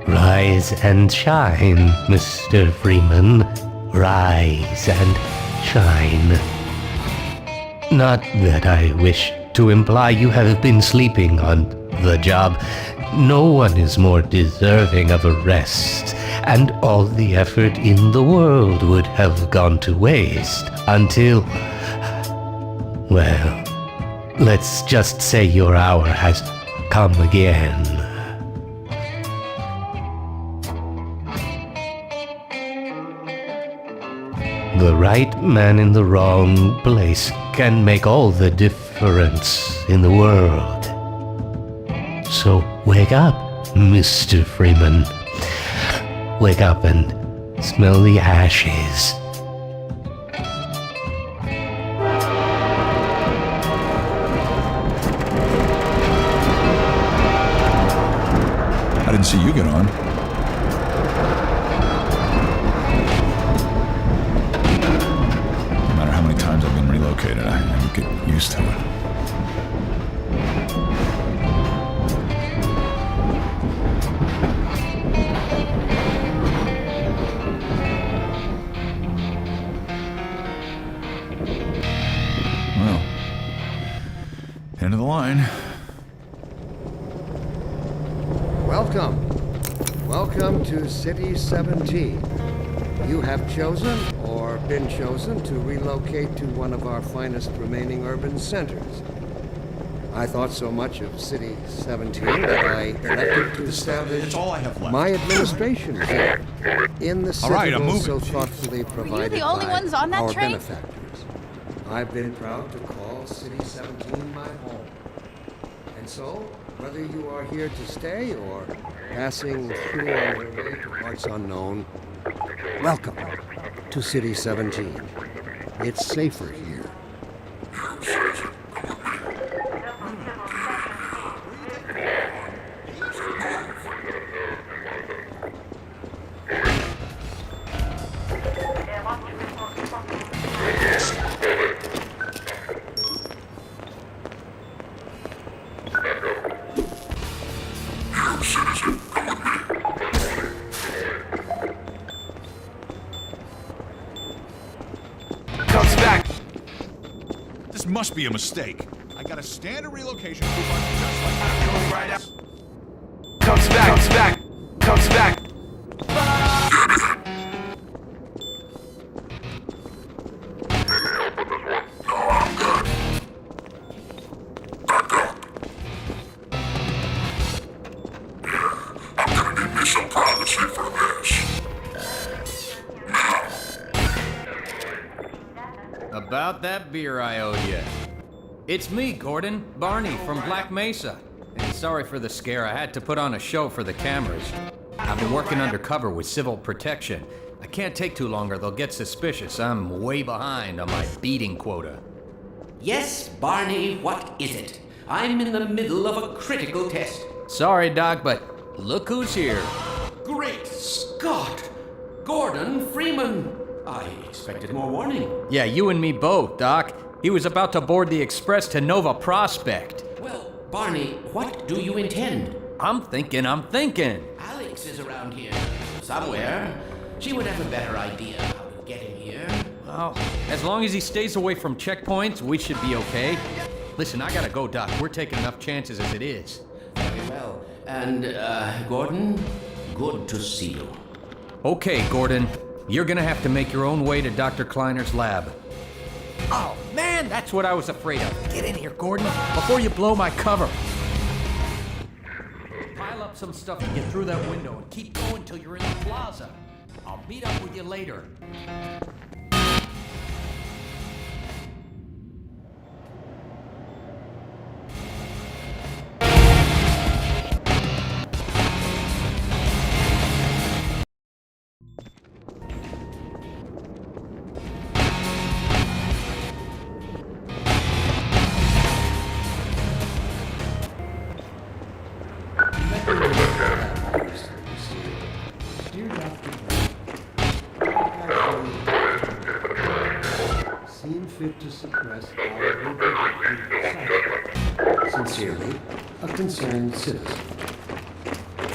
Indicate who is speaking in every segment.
Speaker 1: Rise and shine, Mr. Freeman. Rise and shine. Not that I wish to imply you have been sleeping on the job. No one is more deserving of a rest, and all the effort in the world would have gone to waste until... well, let's just say your hour has come again. The right man in the wrong place can make all the difference in the world. So wake up, Mr. Freeman. Wake up and smell the ashes.
Speaker 2: I didn't see you get on. No matter how many times I've been relocated, I never get used to it. Well, end of the line.
Speaker 3: Welcome to City 17. You have chosen or been chosen to relocate to one of our finest remaining urban centers. I thought so much of City 17 that I elected to establish
Speaker 2: It's all I have left.
Speaker 3: my administration here in the
Speaker 2: right, I'm
Speaker 3: citadel
Speaker 2: moving.
Speaker 3: so thoughtfully provided
Speaker 4: the only
Speaker 3: by
Speaker 4: ones on that
Speaker 3: our
Speaker 4: train?
Speaker 3: benefactors. I've been proud to call City 17 my home. And so, whether you are here to stay or passing through on your way to parts unknown, welcome to City 17. It's safer here.
Speaker 2: Comes back! This must be a mistake. I got a standard relocation coupon just like that. Going right out. Comes back!
Speaker 5: About that beer I owed you. It's me, Gordon, Barney from Black Mesa. And sorry for the scare, I had to put on a show for the cameras. I've been working undercover with civil protection. I can't take too long or they'll get suspicious. I'm way behind on my beating quota.
Speaker 6: Yes, Barney, what is it? I'm in the middle of a critical test.
Speaker 5: Sorry, Doc, but look who's here.
Speaker 6: Great Scott! Gordon Freeman! I expected more warning.
Speaker 5: Yeah, you and me both, Doc. He was about to board the express to Nova Prospect.
Speaker 6: Well, Barney, what do you intend?
Speaker 5: I'm thinking.
Speaker 6: Alex is around here. Somewhere. She would have a better idea how to get him here.
Speaker 5: Well, as long as he stays away from checkpoints, we should be okay. Listen, I gotta go, Doc. We're taking enough chances as it is.
Speaker 6: Very well. And, Gordon, good to see you.
Speaker 5: Okay, Gordon. You're gonna have to make your own way to Dr. Kleiner's lab. Oh, man, that's what I was afraid of. Get in here, Gordon, before you blow my cover. Pile up some stuff and get through that window and keep going till you're in the plaza. I'll meet up with you later.
Speaker 3: Dear Dr. Seem fit to suppress our Sincerely, a concerned citizen.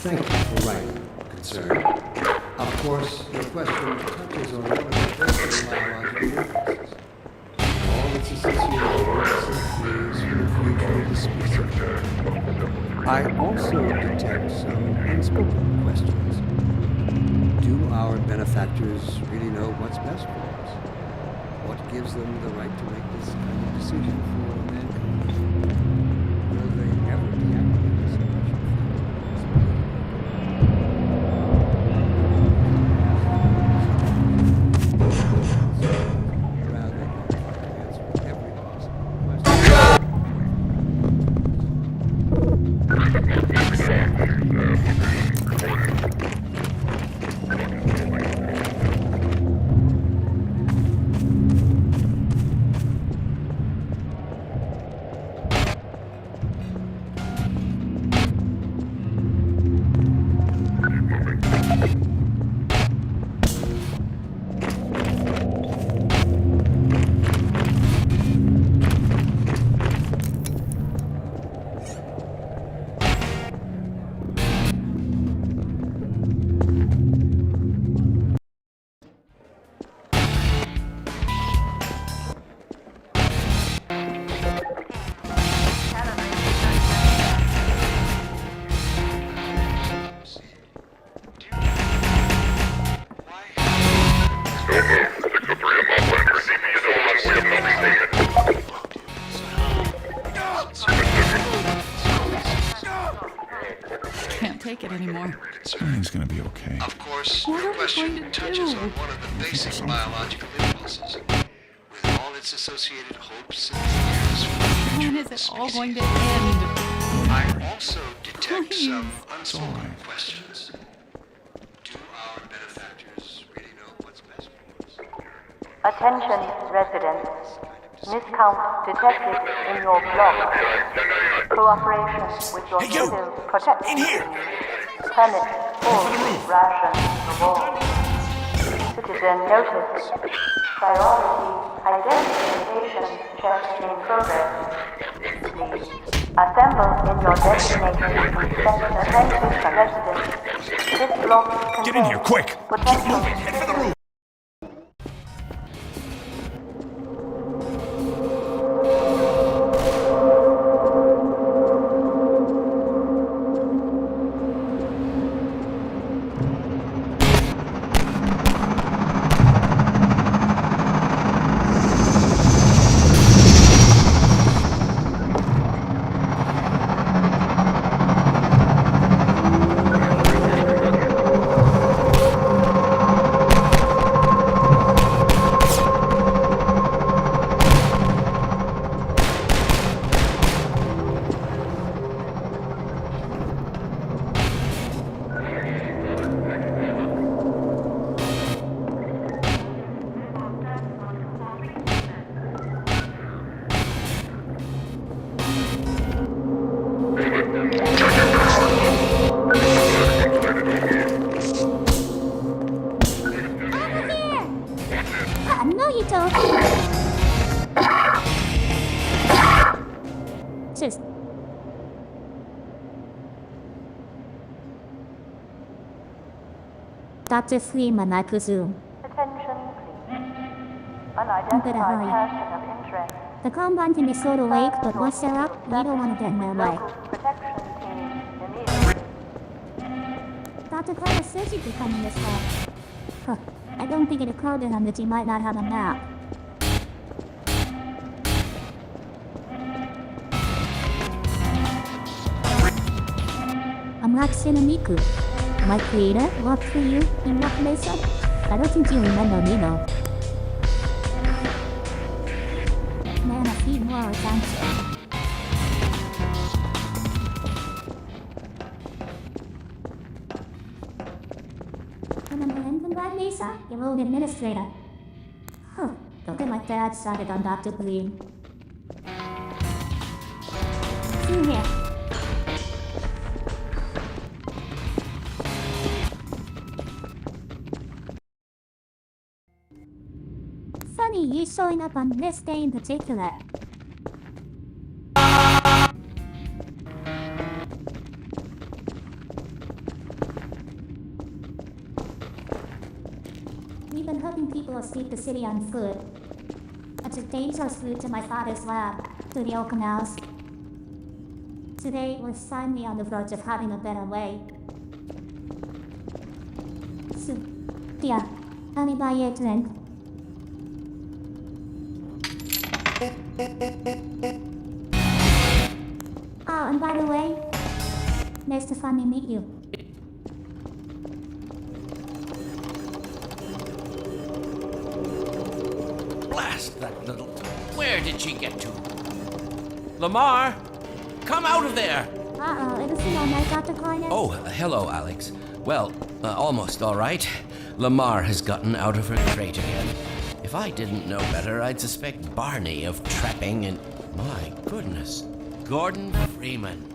Speaker 3: Thank you for writing, concerned. Of course, your question touches on one of the basic biological impulses. All its associated risks and fears for the future of the species. I also detect some unspoken questions. Do our benefactors really know what's best for us? What gives them the right to make this kind of decision for mankind? Will they ever deactivate the suppression field? Rather than answer every possible question.
Speaker 4: Can't take it anymore.
Speaker 2: Everything's gonna be okay.
Speaker 3: Of course,
Speaker 4: What
Speaker 3: your
Speaker 4: are we
Speaker 3: question
Speaker 4: going to
Speaker 3: touches
Speaker 4: do?
Speaker 3: on one of the basic biological impulses, with all its associated hopes and fears for the future
Speaker 4: When
Speaker 3: of
Speaker 4: is
Speaker 3: the
Speaker 4: it all
Speaker 3: species.
Speaker 4: going to end?
Speaker 3: I also detect some
Speaker 4: Please.
Speaker 3: unspoken
Speaker 2: alright.
Speaker 3: questions. Do our benefactors really know what's best for us?
Speaker 7: Attention, residents. Miscount detected in your block. Cooperation with your civil protection team. Permit full ration reward. Citizen notice. Priority identification check in progress. Please assemble in your designated sector. Attention, residents. This block contains
Speaker 2: Get in here, quick!
Speaker 7: potential
Speaker 2: Head for the roof!
Speaker 8: I know you don't. Just. Dr. Freeman, I presume.
Speaker 7: attention, please.
Speaker 8: better
Speaker 7: Unidentified
Speaker 8: hurry.
Speaker 7: person of interest.
Speaker 8: The combine can be sort of late, but once they're up, you don't want to get in their way.
Speaker 7: Local protection team immediately.
Speaker 8: Dr. Carter says you could come in this way. Huh. I don't think it occurred to him that he might not have a map. I'm Roxana Miku. My creator worked for you in Black Mesa. I don't think you remember me though. Man, I feel more attention. Remember him from Black Mesa? Your old administrator. Huh. Don't get my dad started on Dr. Green. See here. Funny you showing up on this day in particular. been helping people escape the city on foot. It's a dangerous route to my father's lab, through the old canals. Today, we're finally on the verge of having a better way. So, yeah, let me buy you a drink. Oh, and by the way, nice to finally meet you.
Speaker 6: Blast that little... Where did she get to? Lamar! Come out of there!
Speaker 8: Uh-oh, it isn't all night, Dr. Kleiner?
Speaker 6: Oh, hello, Alex. Well, almost all right. Lamar has gotten out of her crate again. If I didn't know better, I'd suspect Barney of trapping and... My goodness. Gordon Freeman.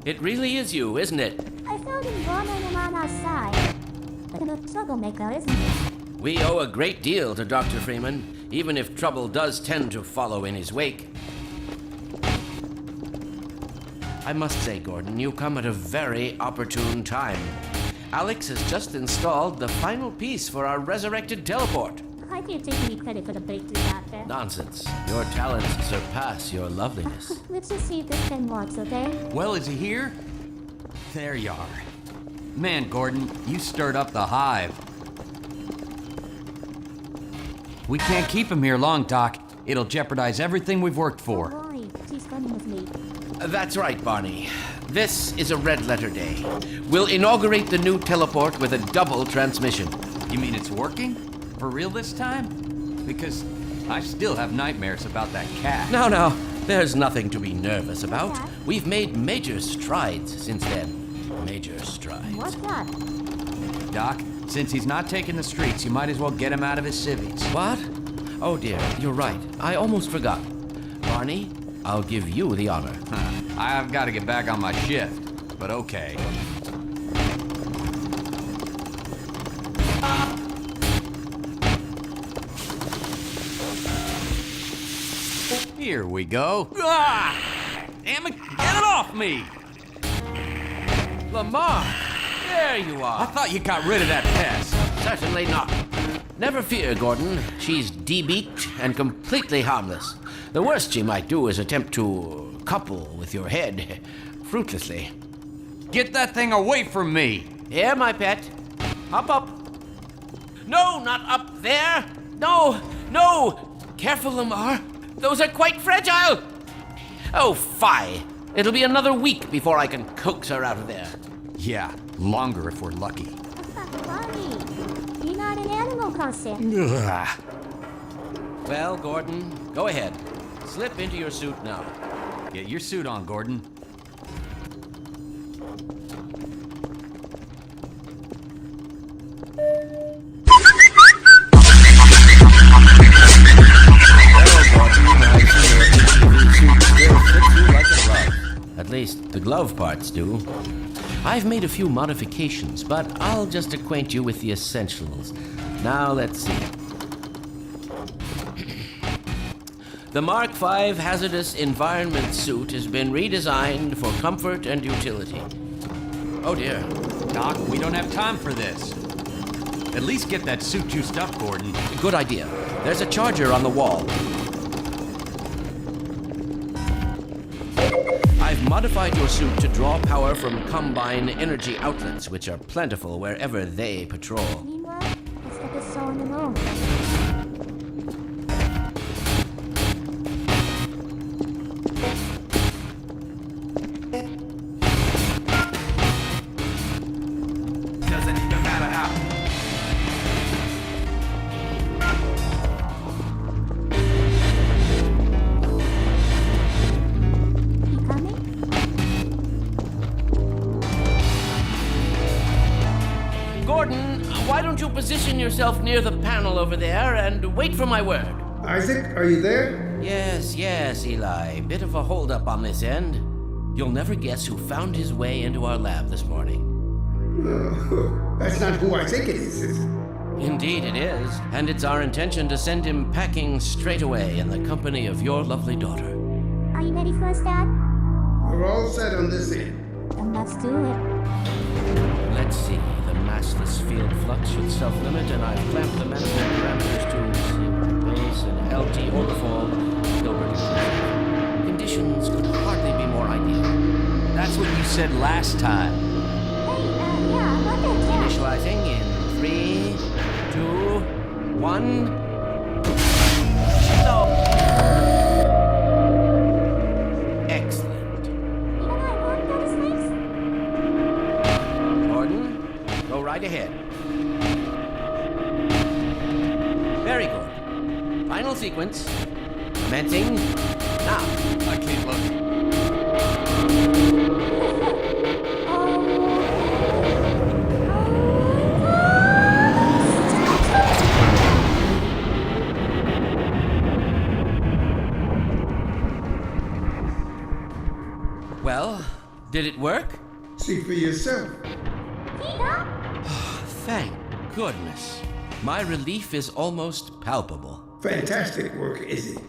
Speaker 6: It really is you, isn't it?
Speaker 8: I found him wandering around outside. But a troublemaker, isn't he?
Speaker 6: We owe a great deal to Dr. Freeman, even if trouble does tend to follow in his wake. I must say, Gordon, you come at a very opportune time. Alex has just installed the final piece for our resurrected teleport.
Speaker 8: Why do you take any credit for the breakthrough, Doctor?
Speaker 6: Nonsense. Your talents surpass your loveliness.
Speaker 8: Let's just see if this thing works, okay?
Speaker 5: Well, is he here? There you are. Man, Gordon, you stirred up the hive. We can't keep him here long, Doc. It'll jeopardize everything we've worked for.
Speaker 8: Don't worry, she's coming with me.
Speaker 6: That's right, Barney. This is a red letter day. We'll inaugurate the new teleport with a double transmission.
Speaker 5: You mean it's working? For real this time? Because I still have nightmares about that cat.
Speaker 6: No, there's nothing to be nervous about. We've made major strides since then. Major strides.
Speaker 8: What's that?
Speaker 5: Doc, since he's not taking the streets, you might as well get him out of his civvies.
Speaker 6: What? Oh dear, you're right. I almost forgot. Barney, I'll give you the honor.
Speaker 5: I've got to get back on my shift, but okay. Here we go. Ah! Damn it, get it off me!
Speaker 6: Lamar, there you
Speaker 5: I
Speaker 6: are.
Speaker 5: thought you got rid of that pest.
Speaker 6: Certainly not. Never fear, Gordon. She's debeaked and completely harmless. The worst she might do is attempt to couple with your head, fruitlessly.
Speaker 5: Get that thing away from me!
Speaker 6: Here, my pet. Hop up. No, not up there. No. Careful, Lamar. Those are quite fragile. Oh, fie. It'll be another week before I can coax her out of there.
Speaker 5: Yeah, longer if we're lucky.
Speaker 8: Bonnie, you're not an animal person.
Speaker 5: Ugh.
Speaker 6: Well, Gordon, go ahead. Slip into your suit now.
Speaker 5: Get your suit on, Gordon.
Speaker 6: At least the glove parts do. I've made a few modifications, but I'll just acquaint you with the essentials. Now let's see. The Mark V Hazardous Environment Suit has been redesigned for comfort and utility. Oh dear.
Speaker 5: Doc, we don't have time for this. At least get that suit juiced up, Gordon.
Speaker 6: Good idea. There's a charger on the wall. I've modified your suit to draw power from Combine energy outlets, which are plentiful wherever they patrol.
Speaker 8: Meanwhile, let's get this show on the road.
Speaker 2: Doesn't even matter how.
Speaker 8: You coming?
Speaker 6: Gordon, why don't you position yourself near the panel over there and wait for my word?
Speaker 4: Isaac, are you there?
Speaker 6: Yes, Eli. Bit of a holdup on this end. You'll never guess who found his way into our lab this morning.
Speaker 4: Oh, that's not who I think it is.
Speaker 6: Indeed it is, and it's our intention to send him packing straight away in the company of your lovely daughter.
Speaker 8: Are you ready for us, Dad?
Speaker 4: We're all set on this end.
Speaker 8: Then let's do it.
Speaker 6: Let's Let's see. The massless field flux should self-limit, and I've clamped the manifold parameters to CY base and LT overfall. Gilbert. Conditions could hardly be more ideal.
Speaker 5: That's what you said last time.
Speaker 8: Yeah, look at that.
Speaker 6: Initializing in 3, 2, 1. No. Excellent.
Speaker 8: Even I want those things?
Speaker 6: Gordon, go right ahead. Very good. Final sequence. Commencing now.
Speaker 5: I can't look.
Speaker 6: Well, did it work?
Speaker 4: See for yourself.
Speaker 6: Thank goodness. My relief is almost palpable.
Speaker 4: Fantastic work, is it?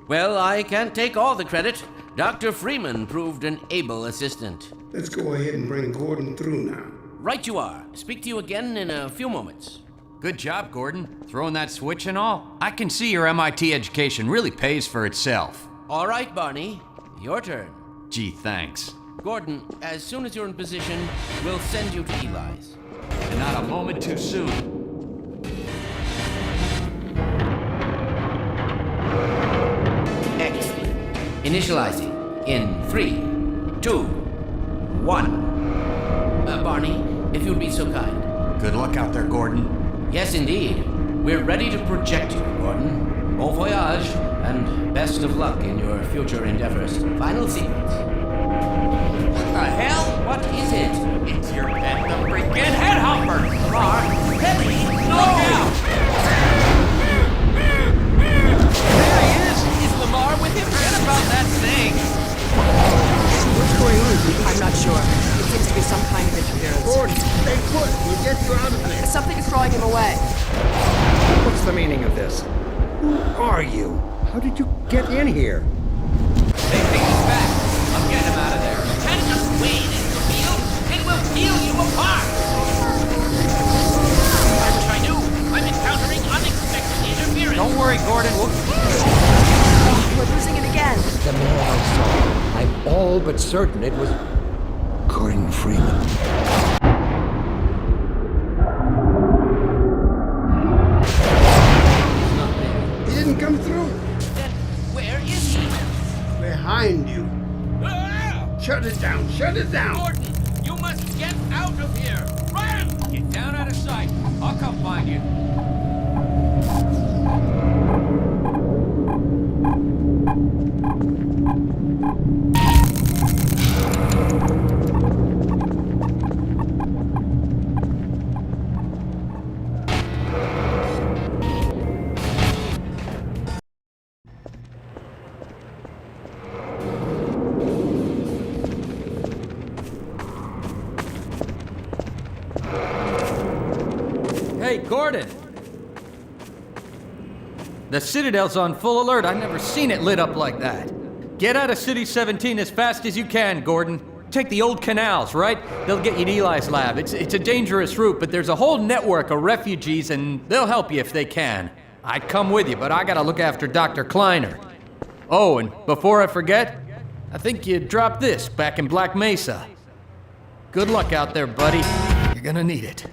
Speaker 6: Well, I can't take all the credit. Dr. Freeman proved an able assistant.
Speaker 4: Let's go ahead and bring Gordon through now.
Speaker 6: Right you are. Speak to you again in a few moments.
Speaker 5: Good job, Gordon. Throwing that switch and all. I can see your MIT education really pays for itself.
Speaker 6: All right, Barney. Your turn.
Speaker 5: Gee, thanks.
Speaker 6: Gordon, as soon as you're in position, we'll send you to Eli's.
Speaker 5: And not a moment too soon.
Speaker 6: Excellent. Initializing in 3, 2, 1. Barney, if you'd be so kind.
Speaker 5: Good luck out there, Gordon.
Speaker 6: Yes, indeed. We're ready to project you, Gordon. Bon voyage, and best of luck in your future endeavors. Final sequence. What the hell? What is it?
Speaker 5: It's your head, the freaking head hopper!
Speaker 6: Lamar, heavy! Look out!
Speaker 5: There he is! Is Lamar with him? Forget about that thing!
Speaker 3: What's going on here?
Speaker 9: I'm not sure. It seems to be some kind of interference.
Speaker 3: Gordon, stay put. We'll get you out of there.
Speaker 9: Something is drawing him away.
Speaker 3: What's the meaning of this? Who are you? How did you get in here?
Speaker 5: They think he's back. I'm getting him out of there.
Speaker 6: Can't just wade into the field. It will peel you apart. I wish I knew. I'm encountering unexpected interference.
Speaker 5: Don't worry, Gordon.
Speaker 9: We're losing it again.
Speaker 3: The man I saw. I'm all but certain it was Gordon Freeman.
Speaker 4: He didn't come through.
Speaker 6: Then where is he?
Speaker 4: Behind you.
Speaker 6: Ah!
Speaker 4: Shut it down. Shut it down.
Speaker 6: Gordon, you must get out of here. Run!
Speaker 5: Get down out of sight. I'll come find you. Hey, Gordon! The Citadel's on full alert. I've never seen it lit up like that. Get out of City 17 as fast as you can, Gordon. Take the old canals, right? They'll get you to Eli's lab. It's a dangerous route, but there's a whole network of refugees, and they'll help you if they can. I'd come with you, but I gotta look after Dr. Kleiner. Oh, and before I forget, I think you dropped this back in Black Mesa. Good luck out there, buddy. You're gonna need it.